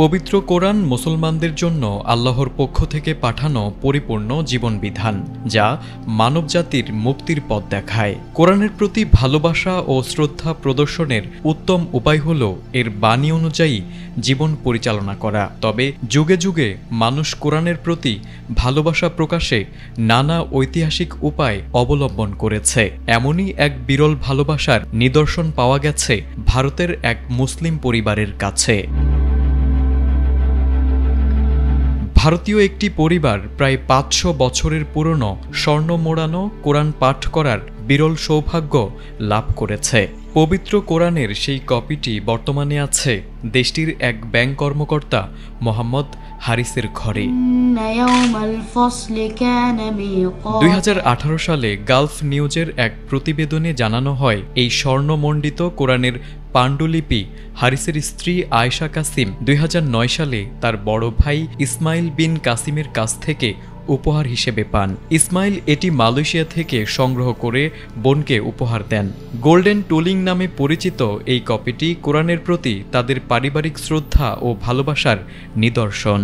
পবিত্র কোরআন মুসলমানদের জন্য আল্লাহর পক্ষ থেকে পাঠানো পরিপূর্ণ জীবনবিধান, যা মানবজাতির মুক্তির পথ দেখায়। কোরআনের প্রতি ভালোবাসা ও শ্রদ্ধা প্রদর্শনের উত্তম উপায় হল এর বাণী অনুযায়ী জীবন পরিচালনা করা। তবে যুগে যুগে মানুষ কোরআনের প্রতি ভালোবাসা প্রকাশে নানা ঐতিহাসিক উপায় অবলম্বন করেছে। এমনই এক বিরল ভালোবাসার নিদর্শন পাওয়া গেছে ভারতের এক মুসলিম পরিবারের কাছে। ভারতীয় একটি পরিবার প্রায় ৫০০ বছরের পুরনো স্বর্ণ মোড়ানো কোরআন পাঠ করার বিরল সৌভাগ্য লাভ করেছে। পবিত্র কোরআনের সেই কপিটি বর্তমানে আছে দেশটির এক ব্যাংক কর্মকর্তা মোহাম্মদ হারিসের ঘরে। ২০১৮ সালে গালফ নিউজের এক প্রতিবেদনে জানানো হয়, এই স্বর্ণমণ্ডিত কোরআনের পাণ্ডুলিপি হারিসের স্ত্রী আয়েশা কাসিম ২০০৯ সালে তার বড় ভাই ইসমাইল বিন কাসিমের কাছ থেকে উপহার হিসেবে পান। ইসমাইল এটি মালয়েশিয়া থেকে সংগ্রহ করে বোনকে উপহার দেন। গোল্ডেন টুলিং নামে পরিচিত এই কপিটি কোরআনের প্রতি তাদের পারিবারিক শ্রদ্ধা ও ভালোবাসার নিদর্শন।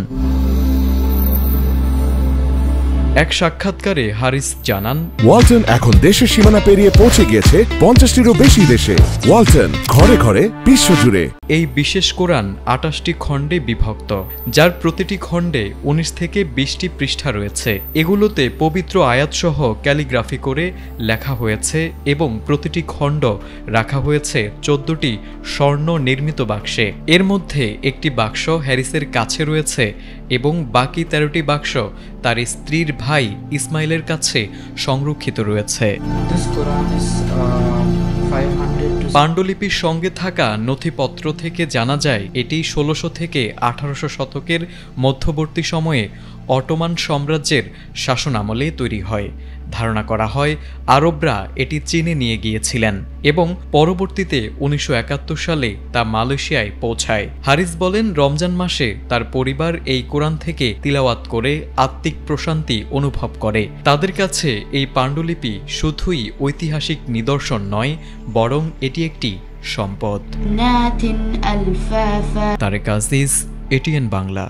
এক সাক্ষাৎকারে হারিস জানান, ওয়ালটন এখন দেশের সীমানা পেরিয়ে পৌঁছে গিয়েছে ৫০টিরও বেশি দেশে। ওয়ালটন, ঘরে ঘরে, বিশ্বজুড়ে। এই বিশেষ কোরআন ২৮টি খণ্ডে বিভক্ত, যার প্রতিটি খণ্ডে ১৯ থেকে ২০টি পৃষ্ঠা রয়েছে। এগুলোতে পবিত্র আয়াতসহ ক্যালিগ্রাফি করে লেখা হয়েছে এবং প্রতিটি খণ্ড রাখা হয়েছে ১৪টি স্বর্ণ নির্মিত বাক্সে। এর মধ্যে একটি বাক্স হ্যারিসের কাছে রয়েছে এবং বাকি ১৩টি বাক্স তার স্ত্রীর ভাই ইসমাইলের কাছে সংরক্ষিত রয়েছে। পাণ্ডুলিপির সঙ্গে থাকা নথিপত্র থেকে জানা যায় এটি ১৬০০ থেকে ১৮০০ শতকের মধ্যবর্তী সময়ে অটোমান সাম্রাজ্যের শাসনামলে তৈরি হয়। ধারণা করা হয় আরবরা এটি চীনে নিয়ে গিয়েছিলেন এবং পরবর্তীতে ১৯৭১ সালে তা মালয়েশিয়ায় পৌঁছায়। হারিস বলেন, রমজান মাসে তার পরিবার এই কোরআন থেকে তিলাওয়াত করে আত্মিক প্রশান্তি অনুভব করে। তাদের কাছে এই পাণ্ডুলিপি শুধুই ঐতিহাসিক নিদর্শন নয়, বরং এটি একটি সম্পদ। তারেক আজিজ, এটিএন বাংলা।